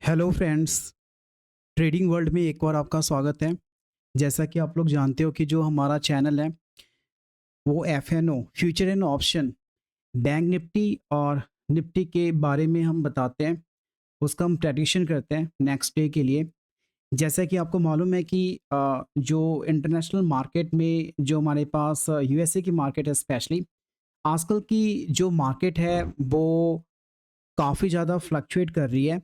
Hello friends, trading world में एक और आपका स्वागत है। जैसा कि आप लोग जानते हो कि जो हमारा चैनल है वो FNO future and option Bank Nifty और निफ्टी के बारे में हम बताते हैं। उसका हम प्रेडिक्शन करते हैं नेक्स्ट डे के लिए। जैसा कि आपको मालूम है कि जो इंटरनेशनल मार्केट में जो हमारे पास यूएसए की मार्केट है, स्पेशली आजकल की जो मार्केट है वो काफ़ी ज़्यादा फ्लक्चुएट कर रही है।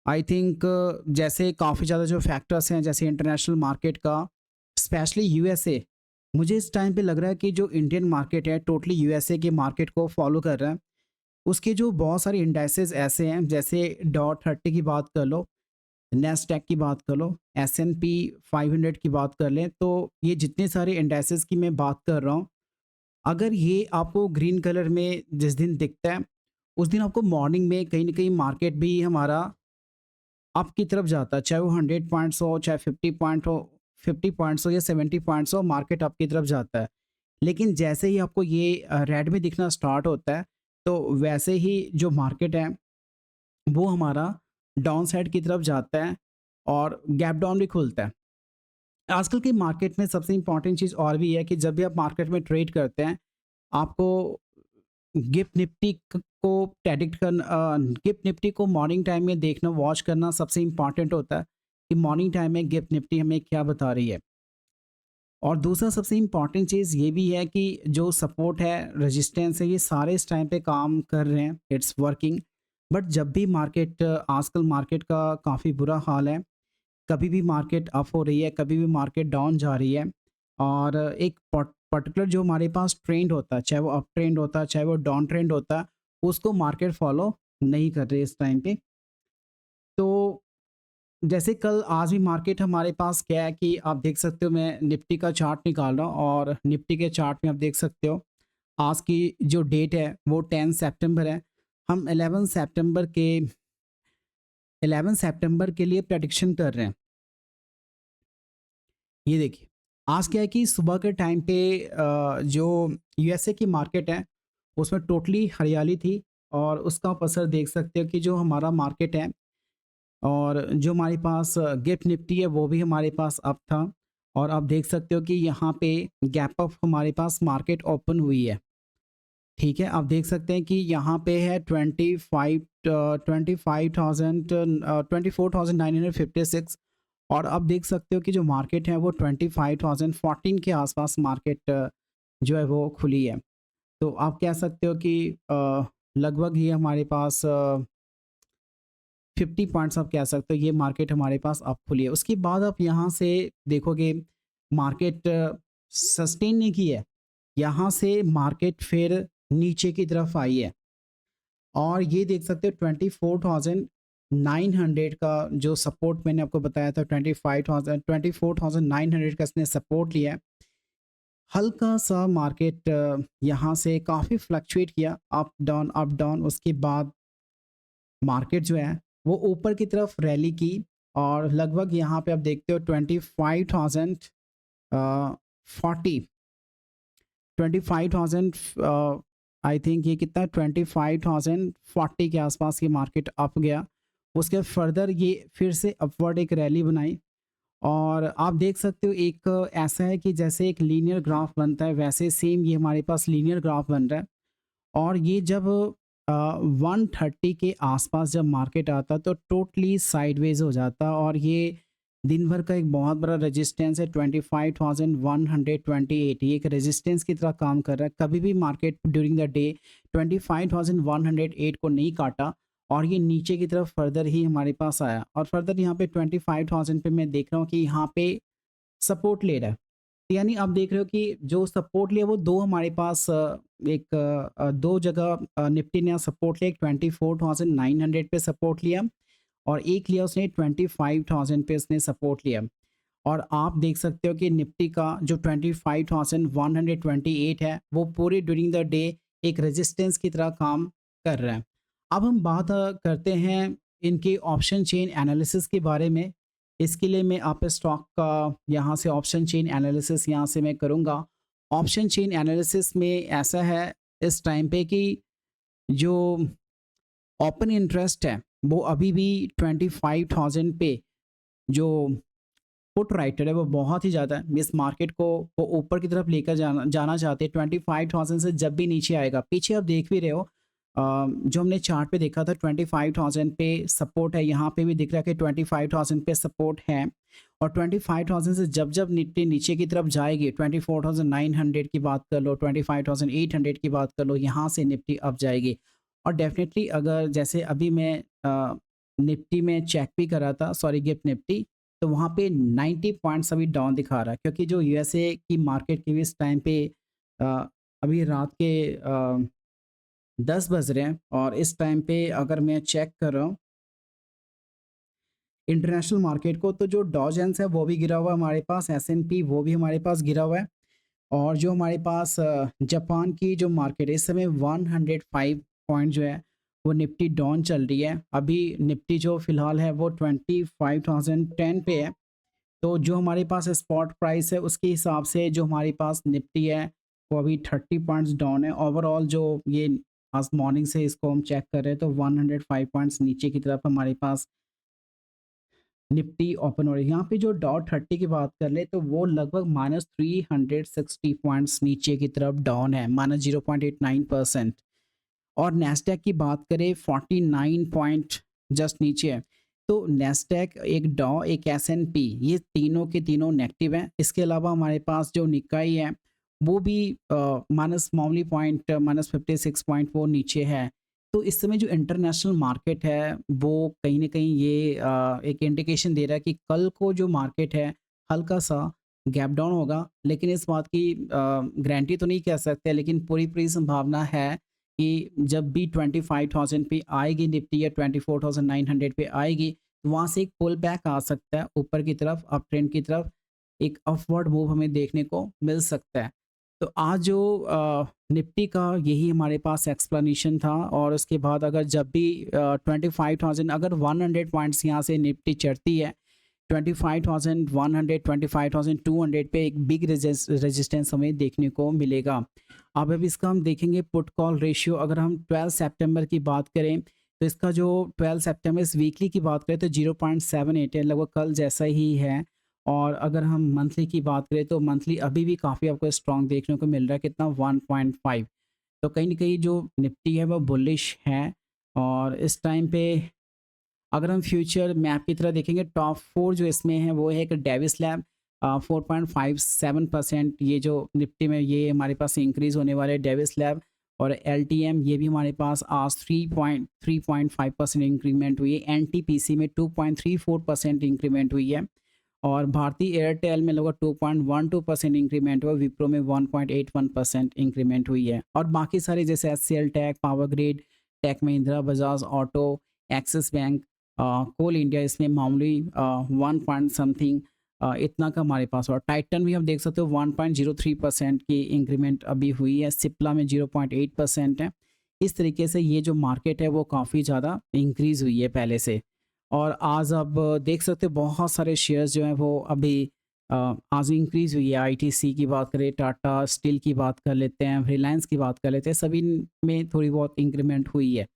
आई थिंक जैसे काफ़ी ज़्यादा जो फैक्टर्स हैं, जैसे इंटरनेशनल मार्केट का, स्पेशली यूएसए, मुझे इस टाइम पे लग रहा है कि जो इंडियन मार्केट है टोटली यूएसए के मार्केट को फॉलो कर रहा है। उसके जो बहुत सारे इंडाइसेस ऐसे हैं, जैसे डॉट 30 की बात कर लो, नेस्डैक की बात कर लो, एस&पी 500 की बात कर लें, तो ये जितने सारे इंडाइसेस की मैं बात कर रहा हूँ, अगर ये आपको ग्रीन कलर में जिस दिन दिखता है, उस दिन आपको मॉर्निंग में कहीं ना कहीं मार्केट भी हमारा अप की तरफ जाता है, चाहे वो 100 पॉइंट्स हो, चाहे 50 पॉइंट हो, 50 पॉइंट्स हो या 70 पॉइंट्स हो, मार्केट अप की तरफ जाता है। लेकिन जैसे ही आपको ये रेड में दिखना स्टार्ट होता है, तो वैसे ही जो मार्केट है वो हमारा डाउन साइड की तरफ जाता है और गैप डाउन भी खुलता है। आजकल की मार्केट में सबसे इंपॉर्टेंट चीज़ और भी है कि जब भी आप मार्केट में ट्रेड करते हैं, आपको गिफ्ट निफ्टी को प्रेडिक्ट करना, गिफ्ट निफ्टी को मॉर्निंग टाइम में देखना, वॉच करना सबसे इम्पॉर्टेंट होता है कि मॉर्निंग टाइम में गिफ्ट निफ्टी हमें क्या बता रही है। और दूसरा सबसे इम्पॉर्टेंट चीज़ ये भी है कि जो सपोर्ट है, रेजिस्टेंस है, ये सारे इस टाइम पे काम कर रहे हैं, इट्स वर्किंग। बट जब भी मार्केट, आजकल मार्केट का काफ़ी बुरा हाल है, कभी भी मार्केट अप हो रही है, कभी भी मार्केट डाउन जा रही है। और एक पर्टिकुलर जो हमारे पास ट्रेंड होता है, चाहे वो अप ट्रेंड होता है, चाहे वो डाउन ट्रेंड होता है, उसको मार्केट फॉलो नहीं कर रही है इस टाइम पे। तो जैसे कल आज भी मार्केट हमारे पास क्या है कि आप देख सकते हो, मैं निफ्टी का चार्ट निकाल रहा हूँ और निफ्टी के चार्ट में आप देख सकते हो आज की जो डेट है वो 10 सितंबर है। हम 11 सितंबर के लिए प्रेडिक्शन कर रहे हैं। ये देखिए, आज क्या है कि सुबह के टाइम पे जो यूएसए की मार्केट है उसमें टोटली हरियाली थी। और उसका आप असर देख सकते हो कि जो हमारा मार्केट है और जो हमारे पास गिफ्ट निफ्टी है वो भी हमारे पास अप था। और आप देख सकते हो कि यहाँ पे गैप अप हमारे पास मार्केट ओपन हुई है। ठीक है, आप देख सकते हैं कि यहाँ पे है 24,956। और आप देख सकते हो कि जो मार्केट है वो 25,014 के आसपास मार्केट जो है वो खुली है। तो आप कह सकते हो कि लगभग ये हमारे पास 50 पॉइंट्स, आप कह सकते हो ये मार्केट हमारे पास अप खुली है। उसके बाद आप यहाँ से देखोगे मार्केट सस्टेन नहीं की है, यहाँ से मार्केट फिर नीचे की तरफ आई है। और ये देख सकते हो 24,900 का जो सपोर्ट मैंने आपको बताया था, 24,900 का इसने सपोर्ट लिया है। हल्का सा मार्केट यहाँ से काफ़ी फ्लक्चुएट किया, अप डाउन। उसके बाद मार्केट जो है वो ऊपर की तरफ रैली की और लगभग यहाँ पे आप देखते हो 25,040, 25,000, आई थिंक ये कितना 25,040 के आसपास ये मार्केट अप गया। उसके फर्दर ये फिर से अपवर्ड एक रैली बनाई। और आप देख सकते हो एक ऐसा है कि जैसे एक लीनियर ग्राफ बनता है, वैसे सेम ये हमारे पास लीनियर ग्राफ बन रहा है। और ये जब 130 के आसपास जब मार्केट आता तो टोटली साइडवेज हो जाता। और ये दिन भर का एक बहुत बड़ा रेजिस्टेंस है 25,128, ये एक रेजिस्टेंस की तरह काम कर रहा है। कभी भी मार्केट ड्यूरिंग द डे 25,108 को नहीं काटा और ये नीचे की तरफ फर्दर ही हमारे पास आया। और फर्दर यहाँ पे 25,000 पे मैं देख रहा हूँ कि यहाँ पे सपोर्ट ले रहा है। यानी आप देख रहे हो कि जो सपोर्ट लिया वो दो हमारे पास दो जगह निफ्टी ने सपोर्ट लिया। एक 24,900 पे सपोर्ट लिया और एक लिया उसने 25,000 पे उसने सपोर्ट लिया। और आप देख सकते हो कि निफ्टी का जो 25,128 है वो पूरे ड्यूरिंग द डे एक रेजिस्टेंस की तरह काम कर रहा है। अब हम बात करते हैं इनके ऑप्शन चेन एनालिसिस के बारे में। इसके लिए मैं आप स्टॉक का यहाँ से ऑप्शन चेन एनालिसिस यहाँ से मैं करूँगा। ऑप्शन चेन एनालिसिस में ऐसा है इस टाइम पे कि जो ओपन इंटरेस्ट है वो अभी भी 25,000 पे जो पुट राइटर है वो बहुत ही ज़्यादा है। इस मार्केट को वो ऊपर की तरफ लेकर जाना जाना चाहते हैं। 25,000 से जब भी नीचे आएगा, पीछे आप देख भी रहे हो, जो हमने चार्ट पे देखा था 25,000 पे सपोर्ट है, यहाँ पे भी दिख रहा है कि 25,000 पे सपोर्ट है। और 25,000 से जब जब निफ्टी नीचे की तरफ जाएगी, 24,900 की बात कर लो, 25,800 की बात कर लो, यहाँ से निफ्टी अप जाएगी। और डेफिनेटली अगर जैसे अभी मैं निफ्टी में चेक भी कर रहा था, सॉरी गिफ्ट निफ्टी, तो वहाँ पे 90 पॉइंट्स अभी डाउन दिखा रहा है, क्योंकि जो यूएसए की मार्केट की भी इस टाइम पे अ, अभी रात के 10 बज रहे हैं। और इस टाइम पे अगर मैं चेक कर रहा हूँ इंटरनेशनल मार्केट को, तो जो डॉ जोन्स है वो भी गिरा हुआ है हमारे पास, एसएनपी वो भी हमारे पास गिरा हुआ है। और जो हमारे पास जापान की जो मार्केट है, इस समय 105 पॉइंट जो है वो निफ्टी डाउन चल रही है। अभी निफ्टी जो फिलहाल है वो 25,010 पे है। तो जो हमारे पास स्पॉट प्राइस है उसके हिसाब से जो हमारे पास निफ्टी है वो अभी 30 पॉइंट्स डाउन है। ओवरऑल जो ये आज मॉर्निंग से इसको हम चेक कर रहे हैं तो 105 पॉइंट्स नीचे की तरफ हमारे पास निफ्टी ओपन हो रही है। यहाँ पे जो डॉट 30 की बात कर ले तो वो लगभग -360 पॉइंट्स नीचे की तरफ डाउन है, -0.89%। और नैस्डैक की बात करें 49 पॉइंट जस्ट नीचे है। तो नैस्डैक, एक डॉ, एक एसएनपी, ये तीनों के तीनों नेगेटिव हैं। इसके अलावा हमारे पास जो निकाई है वो भी माइनस मामूली पॉइंट -56 पॉइंट वो नीचे है। तो इस समय जो इंटरनेशनल मार्केट है वो कहीं ना कहीं ये एक इंडिकेशन दे रहा है कि कल को जो मार्केट है हल्का सा गैप डाउन होगा। लेकिन इस बात की गारंटी तो नहीं कह सकते, लेकिन पूरी पूरी संभावना है कि जब भी 25,000 पे आएगी निफ्टी या 24,900 पे आएगी, तो वहाँ से एक पुल बैक आ सकता है ऊपर की तरफ, अप ट्रेंड की तरफ एक अपवर्ड मूव हमें देखने को मिल सकता है। तो आज जो निफ्टी का यही हमारे पास एक्सप्लेनेशन था। और उसके बाद अगर जब भी 25,000 अगर 100 पॉइंट्स यहाँ से निफ्टी चढ़ती है, 25,100 25,200 पे एक बिग रेजिस्टेंस हमें देखने को मिलेगा। अब इसका हम देखेंगे पुट कॉल रेशियो। अगर हम 12 सितंबर की बात करें तो इसका जो 12 सितंबर इस वीकली की बात करें तो 0.78 है, लगभग कल जैसा ही है। और अगर हम मंथली की बात करें तो मंथली अभी भी काफ़ी आपको स्ट्रॉन्ग देखने को मिल रहा है, कितना 1.5। तो कहीं ना कहीं जो निफ्टी है वो बुलिश है। और इस टाइम पे अगर हम फ्यूचर मैप की तरह देखेंगे, टॉप 4 जो इसमें है वो है एक डेविस लैब 4.57%, ये जो निफ्टी में ये हमारे पास इंक्रीज होने वाले डेविस लैब। और एलटीएम ये भी हमारे पास आज 3.5% इंक्रीमेंट हुई है। एनटीपीसी में 2.34% इंक्रीमेंट हुई है। और भारतीय एयरटेल में लगभग 2.12% इंक्रीमेंट हुआ, विप्रो में 1.81% इंक्रीमेंट हुई है। और बाकी सारे जैसे HCL Tech, Power Grid, Tech Mahindra, Bajaj Auto, Axis Bank, Coal India, इसमें मामूली 1 पॉइंट समथिंग इतना का हमारे पास। और टाइटन भी हम देख सकते हो 1.03% की इंक्रीमेंट अभी हुई है। सिप्ला में 0.8% है। इस तरीके से ये जो मार्केट है वो काफ़ी ज़्यादा इंक्रीज़ हुई है पहले से। और आज आप देख सकते हो बहुत सारे शेयर्स जो हैं वो अभी आज इंक्रीज़ हुई है। आईटीसी की बात करें, टाटा स्टील की बात कर लेते हैं, रिलायंस की बात कर लेते हैं, सभी में थोड़ी बहुत इंक्रीमेंट हुई है।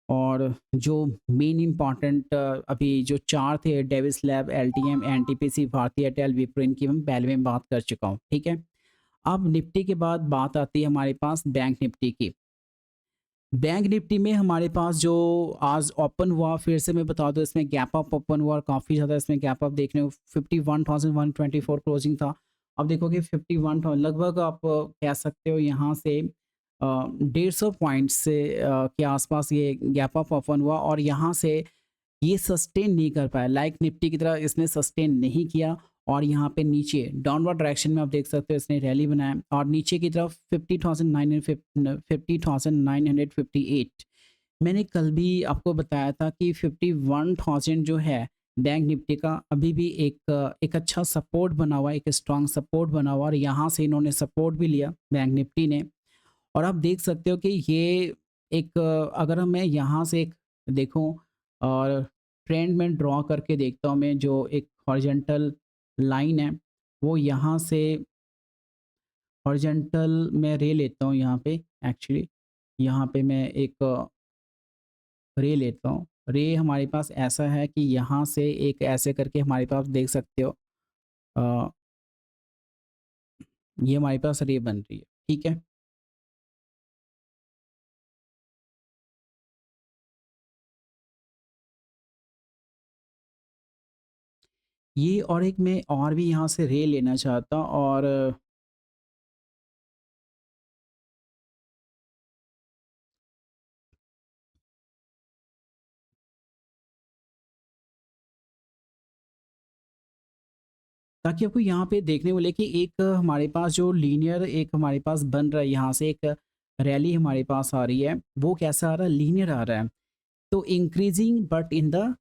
और जो मेन इम्पॉर्टेंट अभी जो चार थे, डेविस लैब, एलटीएम, एनटीपीसी, भारतीय एयरटेल, विप्रो, इनकी मैं पहले में बात कर चुका हूँ। ठीक है। अब निफ्टी के बाद बात आती है हमारे पास बैंक निफ्टी की। बैंक निफ्टी में हमारे पास जो आज ओपन हुआ, फिर से मैं बता दूं, इसमें गैप अप ओपन हुआ और काफ़ी ज़्यादा इसमें गैप अप देखने को 51,124 क्लोजिंग था। अब देखोगे 51 लगभग आप कह सकते हो यहाँ से 150 पॉइंट्स से के आसपास ये गैप अप ओपन हुआ। और यहाँ से ये सस्टेन नहीं कर पाया, लाइक निफ्टी की तरह इसने सस्टेन नहीं किया। और यहाँ पे नीचे डाउनवर्ड डायरेक्शन में आप देख सकते हो इसने रैली बनाया और नीचे की तरफ 50,958। मैंने कल भी आपको बताया था कि 51,000 जो है बैंक निफ्टी का अभी भी एक अच्छा सपोर्ट बना हुआ है, एक स्ट्रांग सपोर्ट बना हुआ। और यहाँ से इन्होंने सपोर्ट भी लिया बैंक निफ्टी ने। और आप देख सकते हो कि ये एक अगर मैं यहाँ से एक देखूं और ट्रेंड में ड्रॉ करके देखता हूँ, मैं जो एक हॉरिजॉन्टल लाइन है वो यहाँ से हॉरिजॉन्टल मैं रे लेता हूँ यहाँ पे। एक्चुअली यहाँ पे मैं एक रे लेता हूँ रे हमारे पास ऐसा है कि यहाँ से एक ऐसे करके हमारे पास देख सकते हो, अ, ये हमारे पास रे बन रही है, ठीक है। ये और एक मैं और भी यहाँ से रे लेना चाहता, और ताकि आपको यहाँ पे देखने को मिले कि एक हमारे पास जो लीनियर एक हमारे पास बन रहा है, यहाँ से एक रैली हमारे पास आ रही है, वो कैसा आ रहा है, लीनियर आ रहा है। तो increasing but in the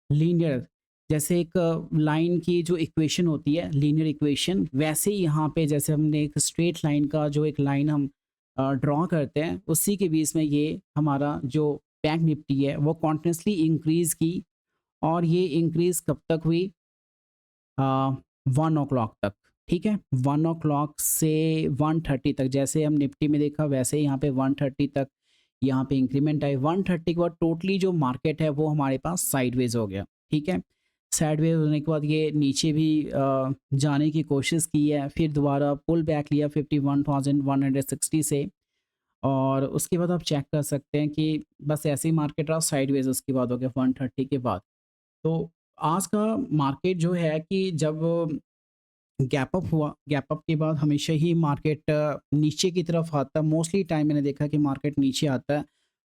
linear, जैसे एक लाइन की जो इक्वेशन होती है लीनियर इक्वेशन, वैसे ही यहाँ पे जैसे हमने एक स्ट्रेट लाइन का जो एक लाइन हम ड्रॉ करते हैं, उसी के बीच में ये हमारा जो बैंक निफ्टी है वो कॉन्टिन्यूसली इंक्रीज की। और ये इंक्रीज कब तक हुई, 1 o'clock तक, ठीक है। 1 o'clock से 1:30 तक, जैसे हम निफ्टी में देखा वैसे ही यहाँ पे 1:30 तक यहाँ पे इंक्रीमेंट आई। 1:30 के बाद टोटली जो मार्केट है वो हमारे पास साइडवेज हो गया, ठीक है। साइडवेज होने के बाद ये नीचे भी जाने की कोशिश की है, फिर दोबारा पुल बैक लिया 51,160 से। और उसके बाद आप चेक कर सकते हैं कि बस ऐसे ही मार्केट रहा साइडवेज, उसके बाद हो गया 1:30 के बाद। तो आज का मार्केट जो है कि जब गैप अप हुआ, गैप अप के बाद हमेशा ही मार्केट नीचे की तरफ आता है। मोस्टली टाइम मैंने देखा कि मार्केट नीचे आता है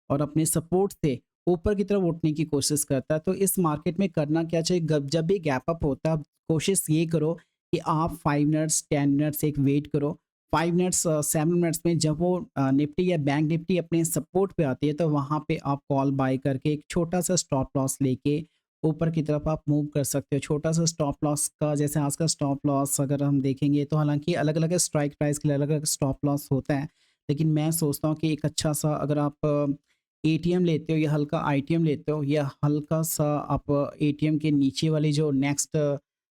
और अपने सपोर्ट से ऊपर की तरफ उठने की कोशिश करता है। तो इस मार्केट में करना क्या चाहिए, जब भी गैप अप होता है कोशिश ये करो कि आप 5 मिनट्स 10 मिनट्स एक वेट करो। 5 मिनट्स 7 मिनट्स में जब वो निफ्टी या बैंक निफ्टी अपने सपोर्ट पे आती है, तो वहाँ पे आप कॉल बाय करके एक छोटा सा स्टॉप लॉस लेके ऊपर की तरफ आप मूव कर सकते हो। छोटा सा स्टॉप लॉस का, जैसे आज का स्टॉप लॉस अगर हम देखेंगे तो हालाँकि अलग-अलग स्ट्राइक प्राइस के लिए अलग-अलग स्टॉप लॉस होता है। लेकिन मैं सोचता हूँ कि एक अच्छा सा अगर आप एटीएम लेते हो या हल्का आईटीएम लेते हो या हल्का सा आप एटीएम के नीचे वाली जो नेक्स्ट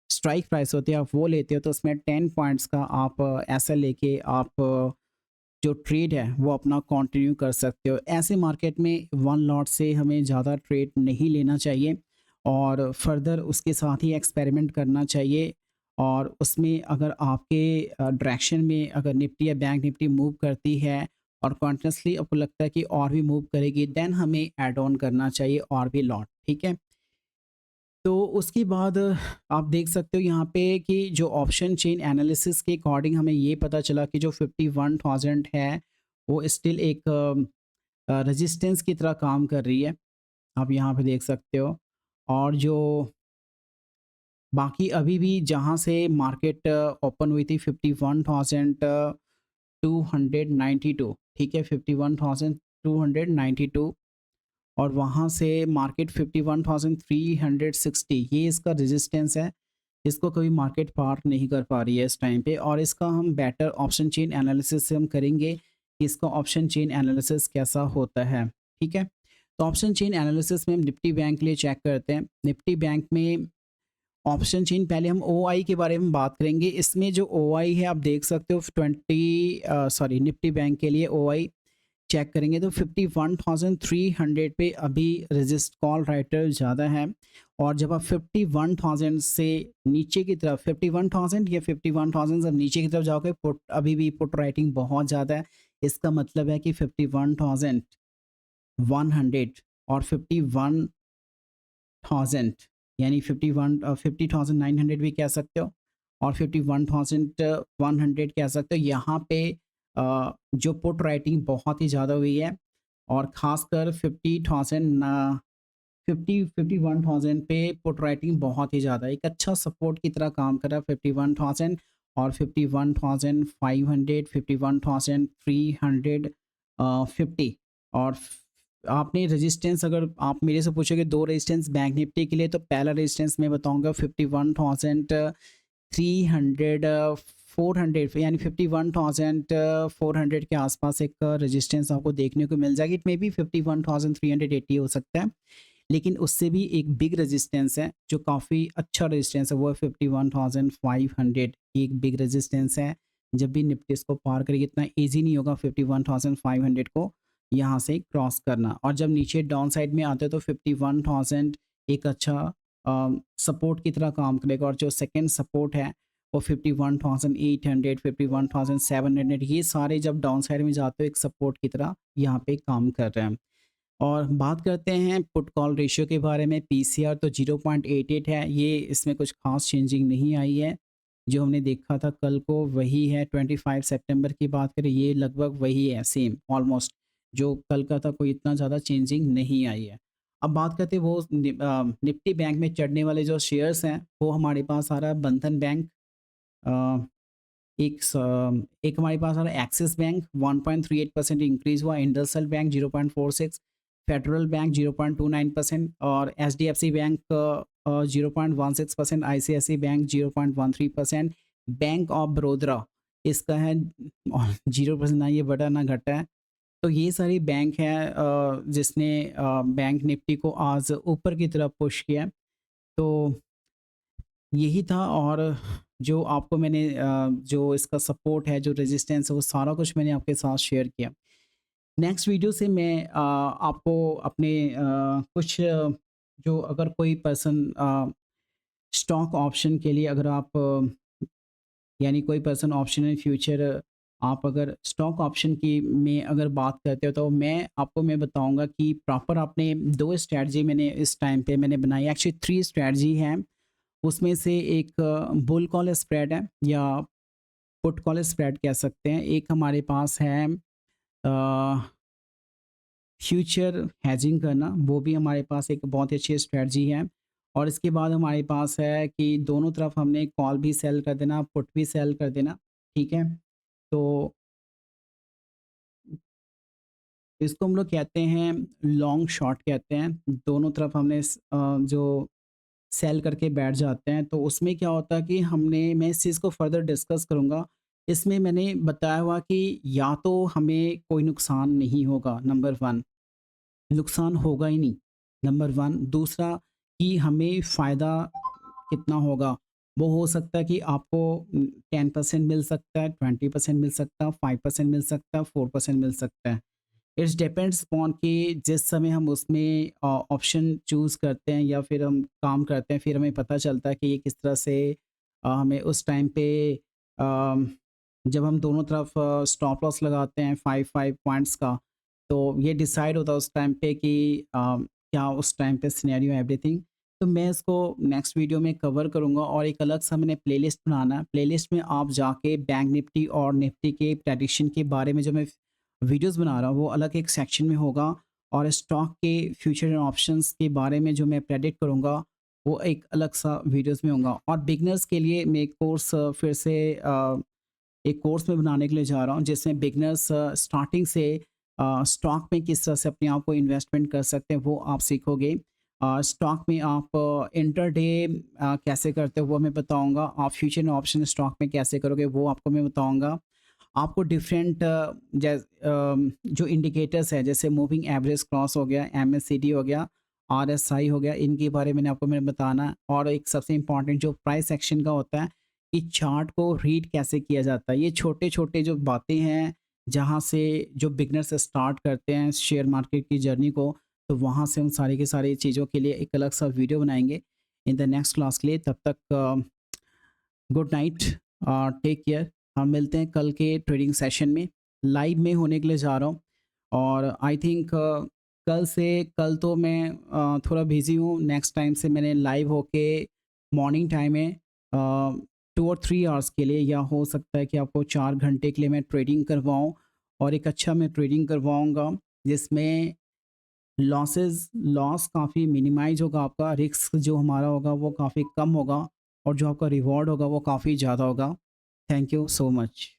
स्ट्राइक प्राइस होती है आप वो लेते हो, तो उसमें 10 पॉइंट्स का आप ऐसा लेके आप जो ट्रेड है वो अपना कंटिन्यू कर सकते हो। ऐसे मार्केट में वन लॉट से हमें ज़्यादा ट्रेड नहीं लेना चाहिए और फर्दर उसके साथ ही एक्सपेरिमेंट करना चाहिए। और उसमें अगर आपके डायरेक्शन में अगर निफ्टी या बैंक निफ्टी मूव करती है और कॉन्टिन्यूसली आपको लगता है कि और भी मूव करेगी, देन हमें ऐड ऑन करना चाहिए और भी लॉट, ठीक है। तो उसके बाद आप देख सकते हो यहाँ पे कि जो ऑप्शन चेन एनालिसिस के अकॉर्डिंग हमें ये पता चला कि जो 51,000 है वो स्टिल एक रेजिस्टेंस की तरह काम कर रही है, आप यहाँ पे देख सकते हो। और जो बाकी अभी भी जहाँ से मार्केट ओपन हुई थी 51,292, ठीक है, 51,292, और वहाँ से मार्केट 51,360, ये इसका रेजिस्टेंस है। इसको कभी मार्केट पार नहीं कर पा रही है इस टाइम पे, और इसका हम बेटर ऑप्शन चेन एनालिसिस से हम करेंगे कि इसका ऑप्शन चेन एनालिसिस कैसा होता है, ठीक है। तो ऑप्शन चेन एनालिसिस में हम निफ्टी बैंक के लिए चेक करते हैं। निफ्टी बैंक में ऑप्शन चेन, पहले हम ओआई के बारे में बात करेंगे। इसमें जो ओआई है आप देख सकते हो 20 निफ्टी बैंक के लिए ओआई चेक करेंगे तो 51,300 पे अभी रेजिस्ट कॉल राइटर ज़्यादा है। और जब आप 51,000 से नीचे की तरफ 51,000 या 51,000 से नीचे की तरफ जाओगे, पुट अभी भी पुट राइटिंग बहुत ज़्यादा है। इसका मतलब है कि 51,100 और 51,000, यानी 50,900 भी कह सकते हो और 51,100 कह सकते हो। यहाँ पे जो पुट राइटिंग बहुत ही ज़्यादा हुई है और ख़ासकर 51,000 पे पुट राइटिंग बहुत ही ज़्यादा एक अच्छा सपोर्ट की तरह काम कर रहा है। 51,000 और 51,500, 51,350, और आपने रेजिस्टेंस, अगर आप मेरे से पूछोगे दो रेजिस्टेंस बैंक निफ्टी के लिए, तो पहला रेजिस्टेंस मैं बताऊंगा 51,300, 400, यानी 51,400 के आसपास एक रेजिस्टेंस आपको देखने को मिल जाएगी। इट मे बी 51,380 हो सकता है, लेकिन उससे भी एक बिग रेजिस्टेंस है जो काफ़ी अच्छा रेजिस्टेंस है, वो है 51,500। एक बिग रेजिस्टेंस है, जब भी निफ्टी इसको पार करेगी इतना ईजी नहीं होगा 51,500 को यहाँ से क्रॉस करना, और जब नीचे डाउन साइड में आते हो तो 51,000 एक अच्छा सपोर्ट की तरह काम करेगा, और जो सेकंड सपोर्ट है वो 51,800, 51,700, ये सारे जब डाउन साइड में जाते हो एक सपोर्ट की तरह यहाँ पे काम कर रहे हैं। और बात करते हैं पुट कॉल रेशियो के बारे में, पीसीआर तो 0.88 है, ये इसमें कुछ खास चेंजिंग नहीं आई है। जो हमने देखा था कल को वही है, 25 सितंबर की बात करें ये लगभग वही है, सेम ऑलमोस्ट जो कल का था, कोई इतना ज़्यादा चेंजिंग नहीं आई है। अब बात करते हैं वो निफ्टी बैंक में चढ़ने वाले जो शेयर्स हैं, वो हमारे पास आ रहा है बंधन बैंक, अ, एक हमारे पास आ रहा है एक्सिस बैंक 1.38% इंक्रीज़ हुआ, इंडसइंड बैंक 0.46, फेडरल बैंक 0.29% और HDFC bank 0.16%, ICICI bank 0.13%, bank of Baroda इसका है 0%, ना ये बढ़ा ना घटा है। तो ये सारी बैंक है जिसने बैंक निफ्टी को आज ऊपर की तरफ पुश किया है। तो यही था, और जो आपको मैंने जो इसका सपोर्ट है, जो रेजिस्टेंस है, वो सारा कुछ मैंने आपके साथ शेयर किया। नेक्स्ट वीडियो से मैं आपको अपने कुछ जो अगर कोई पर्सन स्टॉक ऑप्शन के लिए, अगर आप यानी कोई पर्सन ऑप्शन इन फ्यूचर, आप अगर स्टॉक ऑप्शन की में अगर बात करते हो, तो मैं बताऊंगा कि प्रॉपर आपने 2 स्ट्रैटेजी मैंने इस टाइम पे मैंने बनाई, एक्चुअली 3 स्ट्रैटेजी हैं। उसमें से एक बुल कॉल स्प्रेड है या पुट कॉल स्प्रेड कह सकते हैं। एक हमारे पास है फ्यूचर हैजिंग करना, वो भी हमारे पास एक बहुत ही अच्छी स्ट्रेटजी है। और इसके बाद हमारे पास है कि दोनों तरफ हमने कॉल भी सेल कर देना, पुट भी सेल कर देना, ठीक है। तो इसको हम लोग कहते हैं लॉन्ग शॉर्ट कहते हैं, दोनों तरफ हमने जो सेल करके बैठ जाते हैं। तो उसमें क्या होता है कि मैं इस चीज़ को फर्दर डिस्कस करूँगा। इसमें मैंने बताया हुआ कि या तो हमें कोई नुकसान नहीं होगा, नंबर 1, नुकसान होगा ही नहीं, नंबर 1। दूसरा कि हमें फ़ायदा कितना होगा, वो हो सकता है कि आपको 10% मिल सकता है, 20% मिल सकता है, 5% मिल सकता है, 4% मिल सकता है। इट्स डिपेंड्स अपॉन कि जिस समय हम उसमें ऑप्शन चूज़ करते हैं या फिर हम काम करते हैं, फिर हमें पता चलता है कि ये किस तरह से हमें उस टाइम पे अम, जब हम दोनों तरफ स्टॉप लॉस लगाते हैं 5 पॉइंट्स का, तो ये डिसाइड होता है उस टाइम पे कि क्या उस टाइम पे सिनेरियो एवरीथिंग। तो मैं इसको नेक्स्ट वीडियो में कवर करूँगा, और एक अलग सा मैंने प्लेलिस्ट बनाना है। प्लेलिस्ट में आप जाके बैंक निफ्टी और निफ्टी के प्रेडिक्शन के बारे में जो मैं वीडियोस बना रहा हूँ, वो अलग एक सेक्शन में होगा, और स्टॉक के फ्यूचर एंड ऑप्शंस के बारे में जो मैं प्रेडिक्ट करूँगा, वो एक अलग सा वीडियोस में होगा। और बिगनर्स के लिए मैं एक कोर्स फिर से एक कोर्स में बनाने के लिए जा रहा हूँ, जिसमें बिगनर्स स्टार्टिंग से स्टॉक में किस तरह से अपने आप को इन्वेस्टमेंट कर सकते हैं, वो आप सीखोगे। स्टॉक में आप इंटरडे कैसे करते हो वो मैं बताऊंगा, आप फ्यूचर एंड ऑप्शन स्टॉक में कैसे करोगे वो आपको मैं बताऊंगा। आपको डिफरेंट जो इंडिकेटर्स है, जैसे मूविंग एवरेज क्रॉस हो गया, एमएससीडी हो गया, आरएसआई हो गया, इनके बारे में आपको मैंने बताना। और एक सबसे इम्पॉर्टेंट जो प्राइस एक्शन का होता है कि चार्ट को रीड कैसे किया जाता है। ये छोटे-छोटे जो बातें हैं, जहाँ से जो बिगिनर्स स्टार्ट करते हैं शेयर मार्केट की जर्नी को, तो वहाँ से हम सारी की सारी चीज़ों के लिए एक अलग सा वीडियो बनाएँगे इन द नेक्स्ट क्लास के लिए। तब तक गुड नाइट, टेक केयर। हम मिलते हैं कल के ट्रेडिंग सेशन में, लाइव में होने के लिए जा रहा हूँ। और आई थिंक कल तो मैं थोड़ा बिज़ी हूँ, नेक्स्ट टाइम से मैंने लाइव होके मॉर्निंग टाइम में 2 और 3 आवर्स के लिए, या हो सकता है कि आपको 4 घंटे के लिए मैं ट्रेडिंग करवाऊँ, और एक अच्छा मैं ट्रेडिंग करवाऊँगा जिसमें लॉस काफ़ी मिनिमाइज़ होगा, आपका रिस्क जो हमारा होगा वो काफ़ी कम होगा, और जो आपका रिवॉर्ड होगा वो काफ़ी ज़्यादा होगा। Thank you so much.